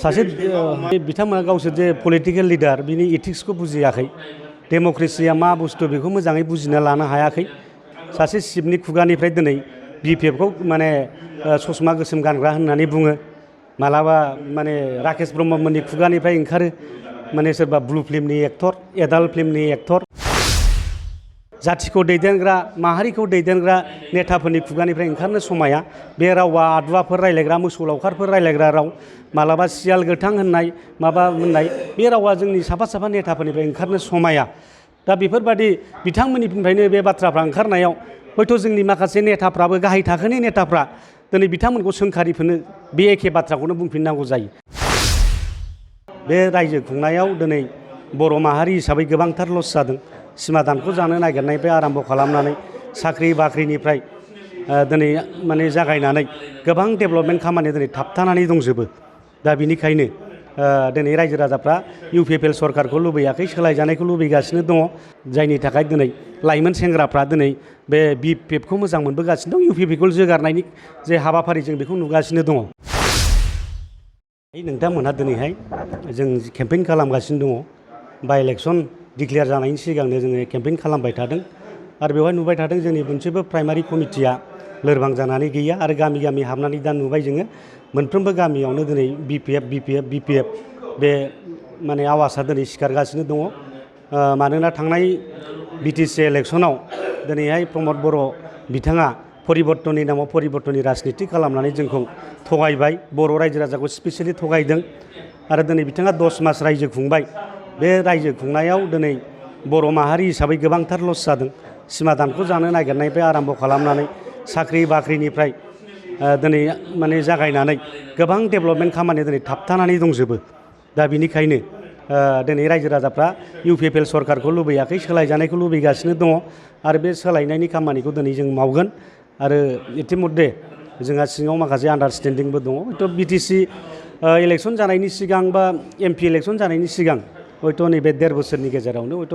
सासे बिथांमोना गावसोर जे पलिटिकल लिडार बिनि इथिक्सखौ बुजियाखै डेम'क्रेसिया मा बुस्थु बेखौ मोजाङै बुजिना लानो हायाखै सासे सिपनि खुगानिफ्राय दिनै बिपिएफखौ माने ससमा गोसोम गानग्रा होननानै बुङो मालाबा माने राकेश ब्रह्ममोननि खुगानिफ्राय ओंखारो माने सोरबा ब्लु फिल्मनि एक्टर एडाल्ट फिल्मनि एक्टर जाथिखौ दैदेनग्रा माहारिखौ दैदेनग्रा नेताफोरनि खुगानिफ्राय ओंखारनो समाया बे रावा आदुवाफोर रायलायग्रा मोसौ लावखारफोर रायलायग्रा राव मालाबा सियाल गोथां होननाय माबा होननाय बे रावा जोंनि साफा साफा नेताफोरनिफ्राय ओंखारनो समाया दा बेफोरबादि बिथांमोननिफ्रायनो बे बाथ्राफ्रा ओंखारनायाव हयथ' जोंनि माखासे नेताफ्राबो गाहाय थाखोनि नेताफ्रा दिनै बिथांमोनखौ सोंखारिफोरनो बे एखे बाथ्राखौनो बुंफिननांगौ जायो। बे रायजो खुंनायाव दिनै बर' माहारि हिसाबै गोबांथार लस जादों सिमा दानखौ जानो नागिरनायनिफ्राय आराम्भ खालामनानै साख्रि बाख्रिनिफ्राय दिनै माने जागायनानै गोबां डेभेलपमेन्ट खामानि दिनै थाबथानानै दंजोबो दा बिनिखायनो दिनै रायजो राजाफ्रा इउपिपिएल सरकारखौ लुबैयाखै सोलायजानायखौ लुबैगासिनो दङ जायनि थाखाय दिनै लाइमोन सेंग्राफ्रा दिनै बे बिपिएफखौ मोजां मोनबोगासिनो दं इउपिपिएलखौ जोगारनायनि जे हाबाफारि जों बेखौ नुगासिनो दङ। नोंथांमोनहा दिनैहाय जों केम्पेइन खालामगासिनो दङ बाइ इलेक्सन डिक्लेयार जानायनि सिगांनो जोङो केम्पेइन खालामबाय थादों आरो बेवहाय नुबाय थादों जोंनि मोनसेबो प्राइमारि कमिटिया लोरबां जानानै गैया आरो गामि गामि हाबनानै दा नुबाय जोङो मोनफ्रोमबो गामियावनो दिनै बिपिएफ बे माने आवाजआ दिनै सिखारगासिनो दङ मानोना थांनाय बिटिसि इलेक्सनाव दिनैहाय प्रमद बर' बिथाङा परिबर्तननि नामाव परिबर्तननि राजनिति खालामनानै जोंखौ थगायबाय बर' रायजो राजाखौ स्पेसियेलि थगायदों आरो दिनै बिथाङा 10 मास रायजो खुंबाय बे रायजो खुंनायाव दिनै बर' माहारि हिसाबै गोबांथार लस जादों सिमा दानखौ जानो नागिरनायनिफ्राय आराम्भ खालामनानै साख्रि बाख्रिनिफ्राय दिनै माने जागायनानै गोबां डेभेलपमेन्ट खामानि दिनै थाबथानानै दंजोबो दा बिनिखायनो दिनै रायजो राजाफ्रा इउपिपिएल सरकारखौ लुबैयाखै सोलायजानायखौ लुबैगासिनो दङ आरो बे सोलायनायनि खामानिखौ दिनै जों मावगोन आरो इतिमध्य जोंहा सिङाव माखासे आन्डारस्टेन्डिंबो दङ हयथ' बिटिसि इलेक्सन जानायनि सिगां बा एमपि इलेक्सन जानायनि सिगां हयथ' नैबे 1.5 बोसोरनि गेजेरावनो हयथ'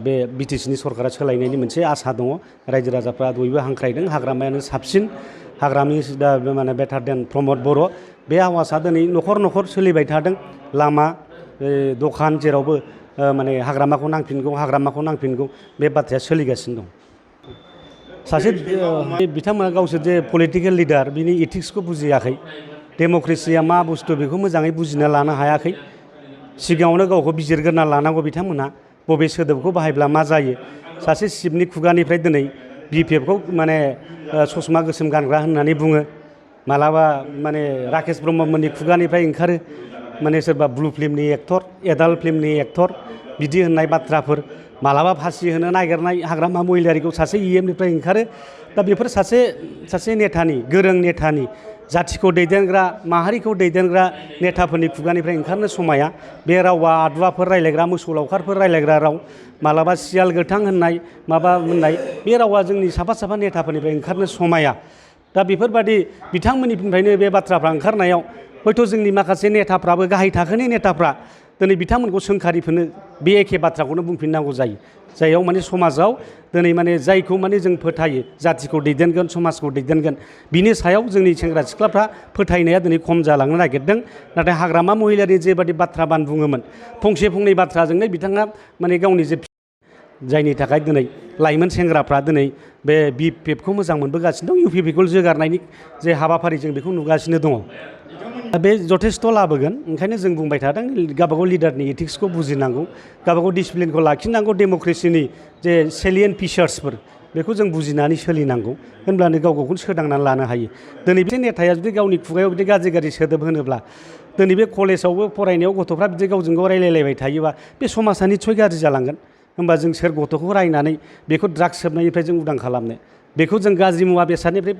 बे बिटिसिनि सरकारा सोलायनायनि मोनसे आसा दङ रायजो राजाफ्रा बयबो हांख्रायदों हाग्रामायानो साबसिन हाग्रानि दा माने बेटार देन प्रमद बर' बे आवाजआ दिनै न'खर न'खर सोलिबाय थादों लामा दखान जेरावबो माने हाग्रामाखौ नांफिनगौ बे बाथ्राया सोलिगासिनो दं। सासे बिथांमोना गावसोर जे पलिटिकेल लिडार बिनि इथिक्सखौ बुजियाखै डेम'क्रेसिया मा बुस्थु बेखौ मोजाङै बुजिना लानो हायाखै सिगाङावनो गावखौ बिजिरग्रोना लानांगौ बिथांमोनहा बबे सोदोबखौ बाहायब्ला मा जायो सासे सिपनि खुगानिफ्राय दिनै बिपिएफखौ माने ससमा गोसोम गानग्रा होननानै बुङो मालाबा माने राकेश ब्रह्ममोननि खुगानिफ्राय ओंखारो माने सोरबा ब्लु फिल्मनि एक्टर एडाल्ट फिल्मनि एक्टर बिदि होननाय बाथ्राफोर मालाबा फासि होनो नागिरनाय हाग्रामा महिलारिखौ सासे इएमनिफ्राय ओंखारो दा बेफोर सासे नेतानि गोरों नेतानि जाथिखौ दैदेनग्रा माहारिखौ दैदेनग्रा नेताफोरनि खुगानिफ्राय ओंखारनो समाया बे रावा आदुवाफोर रायलायग्रा मोसौ लावखारफोर रायलायग्रा राव मालाबा सियाल गोथां होननाय माबा होननाय बे रावा जोंनि साफा साफा नेताफोरनिफ्राय ओंखारनो समाया दा बेफोरबादि बिथांमोननिफ्रायनो बे बाथ्राफ्रा ओंखारनायाव हयथ' जोंनि माखासे नेताफ्राबो गाहाय थाखोनि नेताफ्रा दिनै बिथांमोनखौ सोंखारिफोरनो बे एखे बाथ्राखौनो बुंफिननांगौ जायो जायाव माने समाजाव दिनै माने जायखौ माने जों फोथायो जाथिखौ दैदेनगोन समाजखौ दैदेनगोन बिनि सायाव जोंनि सेंग्रा सिख्लाफ्रा फोथायनाया दिनै खम जालांनो नागिरदों नाथाय हाग्रामा महिलारि जेबादि बाथ्रा बान बुङोमोन फंसे फंनै बाथ्राजोंनो बिथाङा माने गावनि जे जायनि थाखाय दिनै लाइमोन सेंग्राफ्रा दिनै बे बिपिएफखौ मोजां मोनबोगासिनो दं इउपिपिएलखौ जोगारनायनि जे हाबाफारि जों बेखौ नुगासिनो दङ बे जथेस्थ' लाबोगोन ओंखायनो जों बुंबाय थादों गावबागाव लिडारनि इथिक्सखौ बुजिनांगौ गावबागाव डिसिप्लिनखौ लाखिनांगौ डेम'क्रेसिनि जे सेलियेन्ट फिचार्सफोर बेखौ जों बुजिनानै सोलिनांगौ होनब्लानो गाव गावखौनो सोदांनानै लानो हायो दिनै बे नेताया जुदि गावनि खुगायाव बिदि गाज्रि सोदोब होनोब्ला दिनै बे कलेजावबो फरायनायाव गथ'फ्रा बिदि गावजों गाव रायलायलायबाय थायोबा बे समाजा निस्सय गाज्रि जालांगोन होमबा जों सोर गथ'खौ रायनानै बेखौ ड्राग्स सोबनायनिफ्राय जों उदां खालामनो बेखौ जों गाज्रि मुवा बेसादनिफ्राय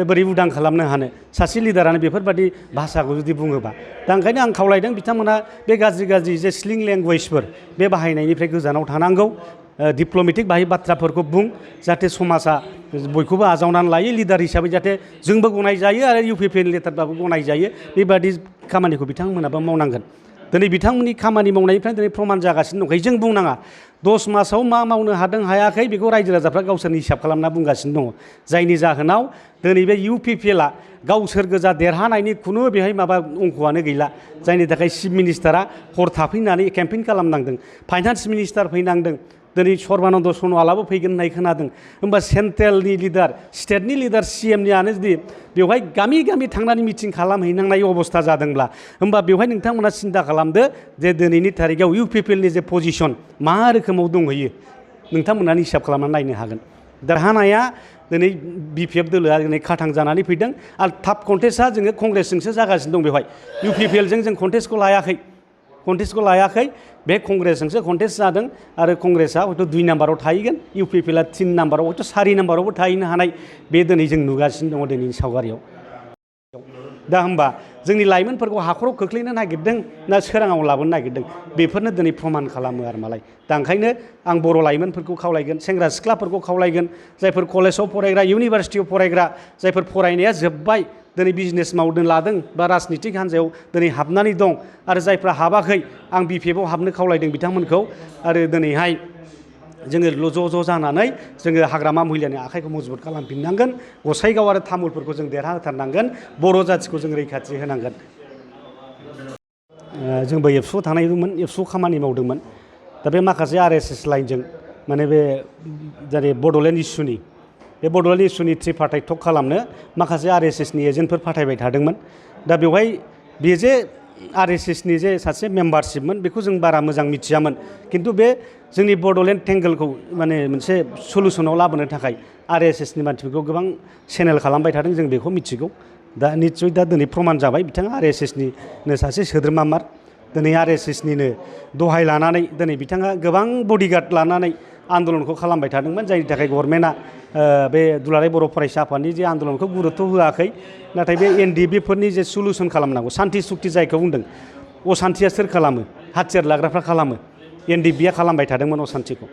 बोरै उदां खालामनो हानो सासे लिडारानो बेफोरबादि भाषाखौ जुदि बुङोबा दा ओंखायनो आं खावलायदों बिथांमोना बे गाज्रि जे स्लिं लेंगुवेजफोर बे बाहायनायनिफ्राय गोजानाव थानांगौ डिप्ल'मेटिक बाहाय बाथ्राफोरखौ बुं जाहाथे समाजा बयखौबो आजावनानै लायो लिडार हिसाबै जाहाथे जोंबो गनायजायो आरो इउपिपिएल लिडारबाबो गनायजायो बेबादि खामानिखौ बिथांमोनाबो मावनांगोन दिनै बिथांमोननि खामानि मावनायनिफ्राय दिनै प्रमान जागासिनो दंखायो जों बुंनाङा 10 मासाव मा मावनो हादों हायाखै बेखौ रायजो राजाफ्रा गावसोरनि हिसाब खालामना बुंगासिनो दङ जायनि जाहोनाव दिनै बे UPPLआ गावसोर गोजा देरहानायनि खुनु बेहाय माबा अंकआनो गैला जायनि थाखाय चिफ मिनिस्टारा हर थाफैनानै केम्पेइन खालामनांदों फाइनान्स मिनिस्टार फैनांदों दिनै सर्बानन्द सन'वालाबो फैगोन होननाय खोनादों होमबा सेन्ट्रेलनि लिडार स्टेटनि लिडार CMनियानो जुदि बेवहाय गामि गामि थांनानै मिटिं खालामहैनांनाय अबस्था जादोंब्ला होमबा बेवहाय नोंथांमोना सिन्था खालामदो जे दिनैनि थारिखआव UPPLनि जे पजिसन मा रोखोमाव दंहैयो नोंथांमोना हिसाब खालामनानै नायनो हागोन देरहानाया दिनै BPF दोलोआ दिनै खाथां जानानै फैदों आरो थाब कन्टेस्टआ जोङो कंग्रेसजोंसो जागासिनो दं बेवहाय UPPLजों जों कन्टेस्टखौ लायाखै बे कंग्रेसजोंसो कन्टेस्ट जादों आरो कंग्रेसआ हयथ' 2 नाम्बाराव थाहैगोन UPPLआ 3 नाम्बाराव हयथ' 4 नाम्बारावबो थाहैनो हानाय बे दिनै जों नुगासिनो दङ दिनैनि सावगारियाव दा होमबा जोंनि लाइमोनफोरखौ हाखराव खोख्लैनो नागिरदों ना सोराङाव लाबोनो नागिरदों बेफोरनो दिनै प्रमान खालामो आरो मालाय दा ओंखायनो आं बर' लाइमोनफोरखौ खावलायगोन सेंग्रा सिख्लाफोरखौ खावलायगोन जायफोर कलेजाव फरायग्रा इउनिभारसिटियाव फरायग्रा जायफोर फरायनाया जोब्बाय दिनै बिजनेस मावदों लादों बा राजनितिक हान्जायाव दिनै हाबनानै दं आरो जायफ्रा हाबाखै आं BPFआव हाबनो खावलायदों बिथांमोनखौ आरो दिनैहाय जोङो ज' जानानै जोङो हाग्रामा महिलानि आखाइखौ मजबुत खालामफिननांगोन गसाइगाव आरो तामुलपुरखौ जों देरहाहोथारनांगोन बर' जाथिखौ जों रैखाथि होनांगोन जोंबो एबसुआव थानायमोन एबसुआव खामानि मावदोंमोन दा बे माखासे RSS लाइनजों माने बे जेरै बड'लेण्ड इस्युनि बे बड'लेण्ड इस्युनि ट्रिपार्टाइट टक खालामनो माखासे RSSनि एजेन्टफोर फाथायबाय थादोंमोन दा बेवहाय बे जे RSSनि जे सासे मेम्बारशिपमोन बेखौ जों बारा मोजां मिथियामोन खिन्थु बे जोंनि बड'लेण्ड टेंगोलखौ माने मोनसे सलुसनाव लाबोनो थाखाय RSSनि मानसिफोरखौ गोबां चेनेल खालामबाय थादों जों बेखौ मिथिगौ दा निस्सय दा दिनै प्रमान जाबाय बिथाङा RSSनिनो सासे सोद्रोमामार दिनै RSSनिनो दहाय लानानै दिनै बिथाङा गोबां बडिगार्ड लानानै आन्दलनखौ खालामबाय थादोंमोन जायनि थाखाय गभर्नमेन्टआ बे दुलाराय बर' फरायसा आफादनि जे आन्दलनखौ गुरुत्व होआखै नाथाय बे NDBफोरनि जे सलुसन खालामनांगौ सान्थि सुक्ति जायखौ बुंदों असान्थिया सोर खालामो हाथियार लाग्राफ्रा खालामो NDBआ खालामबाय थादोंमोन असान्थिखौ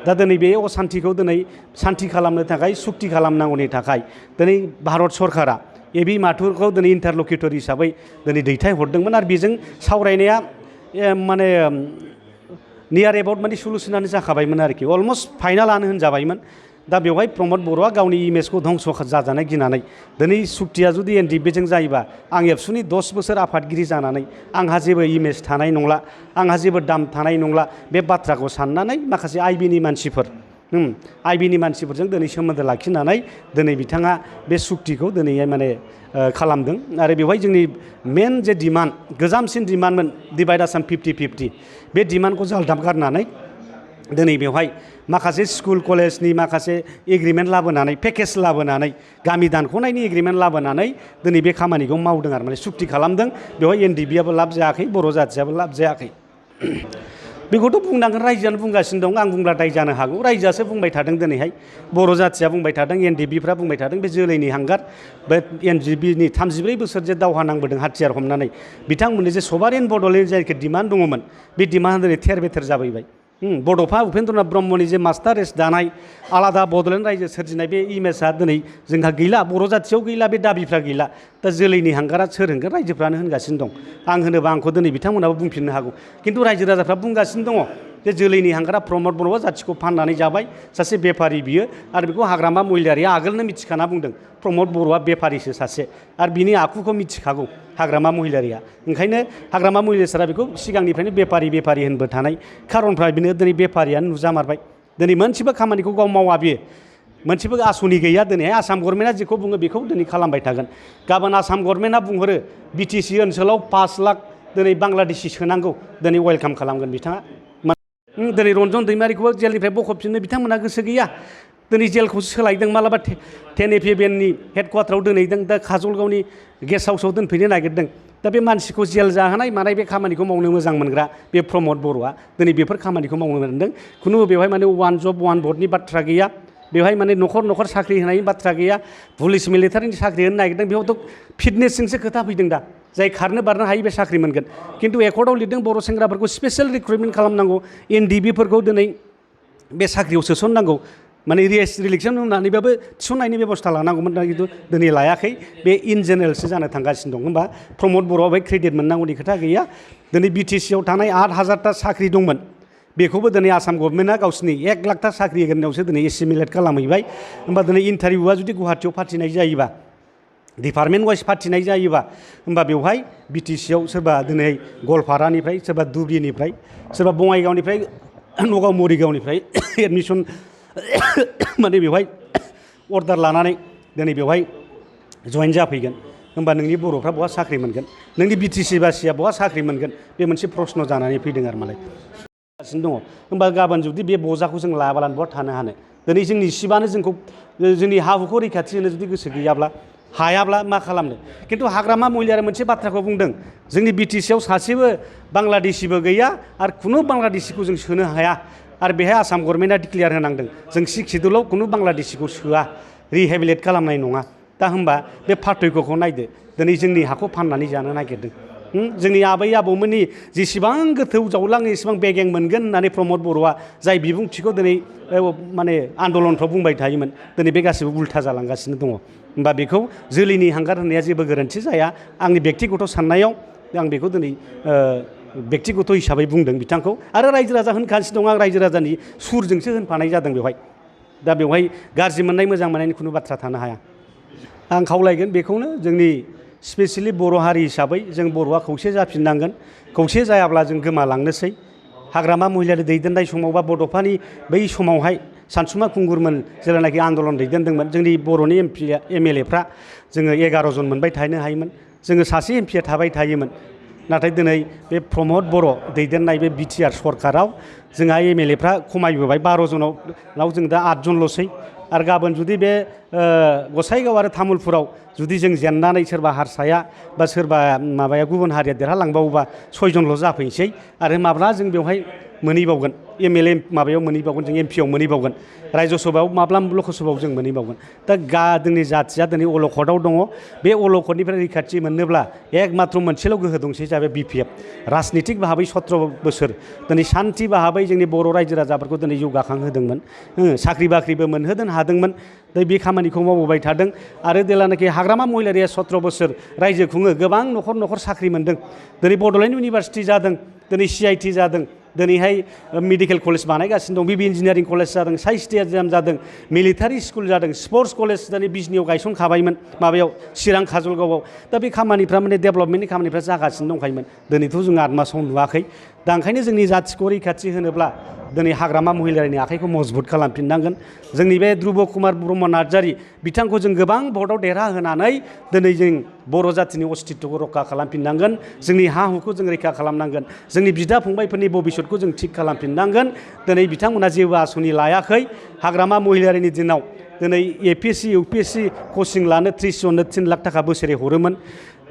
दा दिनै बे असान्थिखौ दिनै सान्थि खालामनो थाखाय सुक्ति खालामनांगौनि थाखाय दिनै भारत सरकारा AB माथुरखौ दिनै इन्टारलकिउटर हिसाबै दिनै दैथायहरदोंमोन आरो बेजों सावरायनाया माने नियार एबाउट माने सलुसनानो जाखाबायमोन आरोखि अलमस्ट फाइनालानो होनजाबायमोन दा बेवहाय प्रमद बर'आ गावनि इमेजखौ धंस जाजानो गिनानै दिनै सुक्तिया जुदि NDBजों जायोबा आं एबसुनि 10 बोसोर आफादगिरि जानानै आंहा जेबो इमेज थानाय नंला आंहा जेबो दाम थानाय नंला बे बाथ्राखौ साननानै माखासे IBनि मानसिफोर IBनि मानसिफोरजों दिनै सोमोन्दो लाखिनानै दिनै बिथाङा बे सुक्तिखौ दिनैहाय माने खालामदों आरो बेवहाय जोंनि मेन जे डिमान्ड गोजामसिन डिमान्डमोन डिभाइड आसाम 50-50 बे डिमान्डखौ जालदाब गारनानै दिनै बेवहाय माखासे स्कुल कलेजनि माखासे एग्रिमेन्ट लाबोनानै पेकेज लाबोनानै गामि दानख'नायनि एग्रिमेन्ट लाबोनानै दिनै बे खामानिखौ मावदों आरो माने सुक्ति खालामदों बेवहाय NDBआबो लाब जायाखै बर' जाथियाबो लाब जायाखै बेखौथ' बुंनांगोन रायजोआनो बुंगासिनो दं आं बुंब्ला दाय जानो हागौ रायजोआसो बुंबाय थादों दिनैहाय बर' जाथिया बुंबाय थादों NDBफ्रा बुंबाय थादों बे जोलैनि हांगार बे NDBनि 34 बोसोर जे दावहा नांबोदों हाथियार हमनानै बिथांमोननि जे सभारेन बड'लेण्ड जायखि डिमान्ड दङमोन बे डिमान्डआ दिनै थेर बेथेर जाबैबाय बड'फा उपेन्द्रनाथ ब्रह्मनि जे मास्टार रेस दानाय आलादा बड'लेण्ड रायजो सोरजिनाय बे इमेजआ दिनै जोंहा गैला बर' जाथियाव गैला बे दाबिफ्रा गैला दा जोलैनि हांगारा सोर होनगोन रायजोफ्रानो होनगासिनो दं आं होनोबा आंखौ दिनै बिथांमोनाबो बुंफिननो हागौ खिन्थु रायजो राजाफ्रा बुंगासिनो दङ जे जोलैनि हांगारा प्रमद बर'आ जाथिखौ फाननानै जाबाय सासे बेफारि बियो आरो बेखौ हाग्रामा महिलारिया आगोलनो मिथिखाना बुंदों प्रमद बर'आ बेफारिसो सासे आरो बिनि आखुखौ मिथिखागौ हाग्रामा महिलारिया ओंखायनो हाग्रामा महिलारिया बेखौ सिगांनिफ्रायनो बेफारि होनबो थानाय खारनफ्रा बिनो दिनै बेफारियानो नुजामारबाय दिनै मोनसेबो खामानिखौ गाव मावा बियो मोनसेबो आसनि गैया दिनैहाय आसाम गभर्नमेन्टआ जेखौ बुङो बेखौ दिनै खालामबाय थागोन गाबोन आसाम गभर्नमेन्टआ बुंहरो BTC ओनसोलाव 5 लाख दिनै बांलादेशि सोनांगौ दिनै वेलकाम खालामगोन बिथाङा दिनै रन्जन दैमारिखौबो जेलनिफ्राय बख'फिननो बिथांमोनहा गोसो गैया दिनै जेलखौसो सोलायदों मालाबा 10APBNनि हेडक्वार्टाराव दोनहैदों दा काजलगावनि गेस्ट हाउसआव दोनफैनो नागिरदों दा बे मानसिखौ जेल जाहोनाय मानाय बे खामानिखौ मावनो मोजां मोनग्रा बे प्रमद बर'आ दिनै बेफोर खामानिखौ मावनो मोनदों खुनु बेवहाय माने वान जब वान भटनि बाथ्रा गैया बेवहाय माने न'खर साख्रि होनायनि बाथ्रा गैया पुलिस मिलिटारिनि साख्रि होनो नागिरदों बेयावथ' फिटनेसजोंसो खोथा फैदों दा जाय खारनो बारनो हायो बे साख्रि मोनगोन खिन्थु एकर्डआव लिरदों बर' सेंग्राफोरखौ स्पेशेल रिक्रुटमेन्ट खालामनांगौ NDBफोरखौ दिनै बे साख्रियाव सोसननांगौ माने रिलेक्सन होनानैबाबो थिसननायनि बेबस्था लानांगौमोन दा खिन्थु दिनै लायाखै बे इन जेनेरेलसो जानो थांगासिनो दं होमबा प्रमद बर'आ बे क्रेडिट मोननांगौनि खोथा गैया दिनै BTCआव थानाय 8,000टा साख्रि दंमोन बेखौबो दिनै आसाम गभर्नमेन्टआ गावसिनि 1 लाख साख्रि होग्रायावसो दिनै एसिमिलेट खालामहैबाय होमबा दिनै इन्टारभिउआ जुदि गुवाहाटीयाव फाथिनाय जायोबा डिपार्टमेन्ट वाइज फाथिनाय जायोबा होमबा बेवहाय बिटिसिआव सोरबा दिनै गवालपारानिफ्राय सोरबा धुबरीनिफ्राय सोरबा बङाइगावनिफ्राय नगाव मरिगावनिफ्राय एडमिसन माने बेवहाय अर्डार लानानै दिनै बेवहाय जइन जाफैगोन होमबा नोंनि बर'फ्रा बहा साख्रि मोनगोन नोंनि बिटिसि बासिया बहा साख्रि मोनगोन बे मोनसे प्रश्न जानानै फैदों आरो मालाय दङ होमबा गाबोन जुदि बे बजाखौ जों लायाबालानो बहा थानो हानो दिनै जोंनि सिबानो जोंखौ जोंनि हा हुखौ रैखाथि होनो जुदि गोसो गैयाब्ला हायाब्ला मा खालामनो खिन्थु हाग्रामा महिलारिया मोनसे बाथ्राखौ बुंदों जोंनि बिटिसिआव सासेबो बांलादेशिबो गैया आरो खुनु बांलादेशिखौ जों सोनो हाया आरो बेहाय आसाम गभर्नमेन्टआ डिक्लेयार होनांदों जों सिक्सिडुलाव खुनु बांलादेशिखौ सोआ रिहेबिलिट खालामनाय नङा दा होमबा बे पार्थक्यखौ नायदो दिनै जोंनि हाखौ फाननानै जानो नागिरदों जोंनि आबै आबौमोननि जेसेबां गोथौ जावलाङो एसेबां बेगें मोनगोन होननानै प्रमद बर'आ जाय बिबुंथिखौ दिनै माने आन्दलनफ्राव बुंबाय थायोमोन दिनै बे गासिबो उल्था जालांगासिनो दङ होमबा बेखौ जोलैनि हांगार होननाया जेबो गोरोन्थि जाया आंनि बेक्तिगत साननायाव आं बेखौ दिनै बेक्तिगत हिसाबै बुंदों बिथांखौ आरो रायजो राजा होनगासिनो दं आं रायजो राजानि सुरजोंसो होनफानाय जादों बेवहाय दा बेवहाय गाज्रि मोननाय मोजां मोननायनि खुनु बाथ्रा थानो हाया आं खावलायगोन बेखौनो जोंनि स्पेसियेलि बर' हारि हिसाबै जों बर'आ खौसे जाफिननांगोन खौसे जायाब्ला जों गोमालांनोसै हाग्रामा महिलारि दैदेननाय समाव बा बड'फानि बै समावहाय सानसुमा खुंगुरमोन जेब्लानाखि आन्दलन दैदेनदोंमोन जोंनि बर'नि एमएलएफ्रा जोङो 11 जन मोनबाय थानो हायोमोन जोङो सासे एमपिया थाबाय थायोमोन नाथाय दिनै बे प्रमद बर' दैदेननाय बे बिटिआर सरकाराव जोंहा एमएलएफ्रा खमायबोबाय 12 जनाव जों दा 8 जनल'सै आरो गाबोन जुदि बे गसाइगाव आरो तामुलपुराव जुदि जों जेननानै सोरबा हारसाया बा सोरबा माबाया गुबुन हारिया देरहालांबावोबा 6 जनल' जाफैनोसै आरो माब्ला जों बेवहाय मोनहैबावगोन एमएलए माबायाव मोनहैबावगोन जों एमपिआव मोनहैबावगोन रायजो सभायाव माब्ला लकसभायाव जों मोनहैबावगोन दा जोंनि जाथिया दिनै अलखदाव दङ बे अलखदनिफ्राय रैखाथि मोननोब्ला एकमात्र मोनसेल' गोहो दंसै जाबाय बिपिएफ राजनितिक भाबै 17 बोसोर दिनै सान्थि भाबै जोंनि बर' रायजो राजाफोरखौ दिनै जौगाखांहोदोंमोन साख्रि बाख्रिबो मोनहोदों हादोंमोन दा बे खामानिखौ मावबोबाय थादों आरो जेब्लानाखि हाग्रामा महिलारिया 17 बोसोर रायजो खुङो गोबां न'खर साख्रि मोनदों दिनै बड'लेण्ड इउनिभारसिटि जादों दिनै CIT जादों दिनैहाय मेडिकेल कलेज बानायगासिनो दं बिबि इन्जिनियारिं कलेज जादों साइन्स स्टेडियाम जादों मिलिटारि स्कुल जादों स्पर्ट्स कलेज दिनै बिजनियाव गायसनखाबायमोन माबायाव चिरां काजलगावआव दा बे खामानिफ्रा माने डेभेलपमेन्टनि खामानिफ्रा जागासिनो दंखायोमोन दिनैथ' जों 8 मासाव नुवाखै दा ओंखायनो जोंनि जाथिखौ रैखाथि होनोब्ला दिनै हाग्रामा महिलारिनि आखाइखौ मजबुत खालामफिननांगोन जोंनि बे ध्रुब कुमार ब्रह्म नार्जारि बिथांखौ जों गोबां भटआव देरहाहोनानै दिनै जों बर' जाथिनि अस्तित्वखौ रैखा खालामफिननांगोन जोंनि हा हुखौ जों रैखा खालामनांगोन जोंनि बिदा फंबायफोरनि भबिसतखौ जों थिग खालामफिननांगोन दिनै बिथांमोना जेबो आसनि लायाखै हाग्रामा महिलारिनि दिनाव दिनै APSC UPSC कचिं लानो 30 जननो 3 लाख थाखा बोसोरै हरोमोन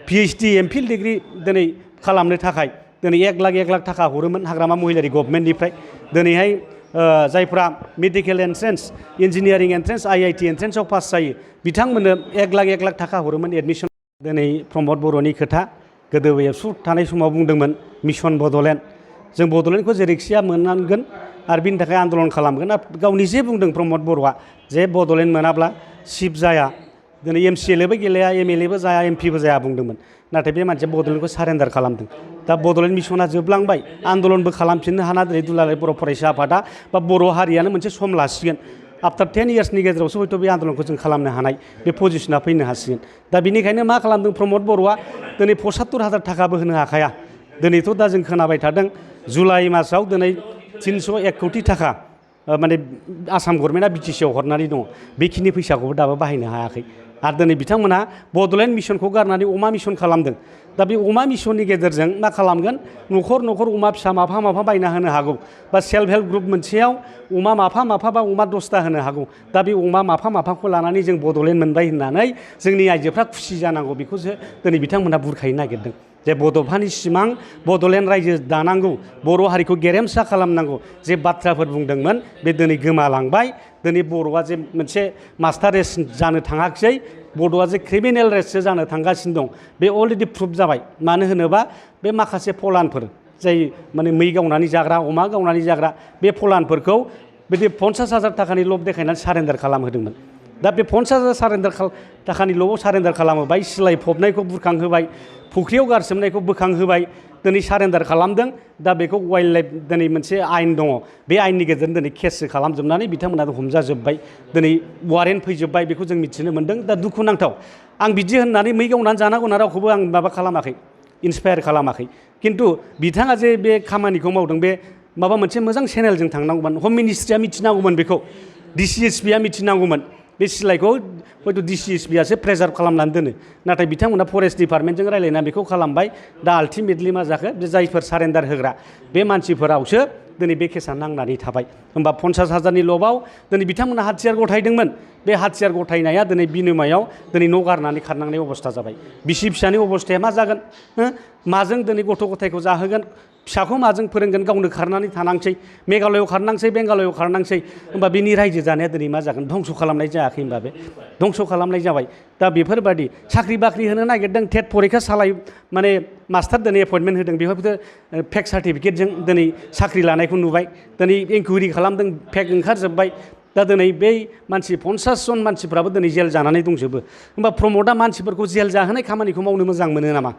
PhD MPhil डिग्री दिनै खालामनो थाखाय दिनै 1 लाख थाखा हरोमोन हाग्रामा महिलारि गभर्नमेन्टनिफ्राय दिनैहाय जायफ्रा medical entrance engineering entrance IIT एन्ट्रेन्सआव पास जायो बिथांमोननो 1 लाख थाखा हरोमोन एडमिसन दिनै प्रमद बर'नि खोथा गोदो एबसु थानाय समाव बुंदोंमोन मिशन बड'लेण्ड जों बड'लेण्डखौ जेरैखिया मोननांगोन आरो बिनि थाखाय आन्दलन खालामगोन आरो गावनि जे बुंदों प्रमद बर'आ जे बड'लेण्ड मोनाब्ला सिफ जाया दिनै MCLAबो गेलेया MLAबो जाया MPबो जाया बुंदोंमोन नाथाय बे मानसिया बड'लेण्डखौ सारेन्डार खालामदों दा बड'लेण्ड मिसना जोबलांबाय आन्दलनबो खालामफिननो हाना दिनै दुलाराय बर' फरायसा आफादा बा बर' हारियानो मोनसे सम लासिगोन आफ्टार 10 इयार्सनि गेजेरावसो हयथ' बे आन्दलनखौ जों खालामनो हानाय बे पजिसना फैनो हासिगोन दा बिनिखायनो मा खालामदों प्रमद बर'आ दिनै 75,000 थाखाबो होनो हाखाया दिनैथ' दा जों खोनाबाय थादों जुलाइ मासाव दिनै 301 कौटि थाखा माने आसाम गभर्नमेन्टआ बिटिसिआव हरनानै दङ बेखिनि फैसाखौबो दाबो बाहायनो हायाखै आरो दिनै बिथांमोना बड'लेण्ड मिसनखौ गारनानै अमा मिसन खालामदों दा बे अमा मिसननि गेजेरजों मा खालामगोन न'खर अमा फिसा माफा बायना होनो हागौ बा सेल्फ हेल्प ग्रुप मोनसेयाव अमा माफा बा अमा 10ता होनो हागौ दा बे अमा माफाखौ लानानै जों बड'लेण्ड मोनबाय होननानै जोंनि आइजोफ्रा खुसि जानांगौ बेखौसो दिनै बिथांमोना बुरखायनो नागिरदों जे बड'फानि सिमां बड'लेण्ड रायजो दानांगौ बर' हारिखौ गेरेमसा खालामनांगौ जे बाथ्राफोर बुंदोंमोन बे दिनै गोमालांबाय दिनै बर'आ जे मोनसे मास्टार रेस जानो थाङाखिसै बड'आ जे क्रिमिनेल रेससो जानो थांगासिनो दं बे अलरेडि प्रुफ जाबाय मानो होनोबा बे माखासे फलानफोर जाय माने मै गावनानै जाग्रा अमा गावनानै जाग्रा बे फलानफोरखौ बिदि 50,000 थाखानि लब देखायनानै सारेन्डार खालामहोदोंमोन दा बे 50,000 सारेन्डार थाखानि ल'आव सारेन्डार खालामोबाय सिलाइ फबनायखौ बुरखांहोबाय फुख्रियाव गारसोमनायखौ बोखांहोबाय दिनै सारेन्डार खालामदों दा बेखौ वाइल्ड लाइफ दिनै मोनसे आयेन दङ बे आयेननि गेजेरजों दिनै केससो खालामजोबनानै बिथांमोना हमजाजोब्बाय दिनै वारेन्ट फैजोब्बाय बेखौ जों मिथिनो मोन्दों दा दुखुनांथाव आं बिदि होननानै मै गावनानै जानांगौ होनना रावखौबो आं माबा खालामाखै इन्सपायार खालामाखै खिन्थु बिथाङा जे बे खामानिखौ मावदों बे माबा मोनसे मोजां चेनेलजों थांनांगौमोन हम मिनिस्ट्रिया मिथिनांगौमोन बेखौ DCSPआ मिथिनांगौमोन बे सिलाइखौ हयथ' DCSPआसो प्रेजार्भ खालामनानै दोनो नाथाय बिथांमोना फरेस्ट डिपार्टमेन्टजों रायलायना बेखौ खालामबाय दा आल्टिमेटलि मा जाखो बे जायफोर सारेन्डार होग्रा बे मानसिफोरावसो दिनै बे केसा नांनानै थाबाय होमबा 50,000नि लबाव दिनै बिथांमोना हाथियार गथायदोंमोन बे हाथियार गथायनाया दिनै बिनिमायाव दिनै न' गारनानै खारनांनाय अबस्था जाबाय बिसि फिसानि अबस्थाया मा जागोन माजों दिनै गथ' गथायखौ जाहोगोन फिसाखौ माजों फोरोंगोन गावनो खारनानै थानांसै मेघालयआव खारनांसै बेंगालयआव खारनांसै होमबा बिनि रायजो जानाया दिनै मा जागोन धंस' खालामनाय जायाखै होमबा बे धंस' खालामनाय जाबाय दा बेफोरबायदि साख्रि बाख्रि होनो नागिरदों टेट फरिखा माने मास्टार दिनै एपइन्टमेन्ट होदों बेवहायबो फेक सार्टिफिकेटजों दिनै साख्रि लानायखौ नुबाय दिनै इनकुवेरि खालामदों फेक ओंखारजोब्बाय दा दिनै बै मानसि 50 जन मानसिफ्राबो दिनै जेल जानानै दंजोबो होमबा प्रमदआ मानसिफोरखौ जेल जाहोनाय खामानिखौ मावनो मोजां मोनो नामा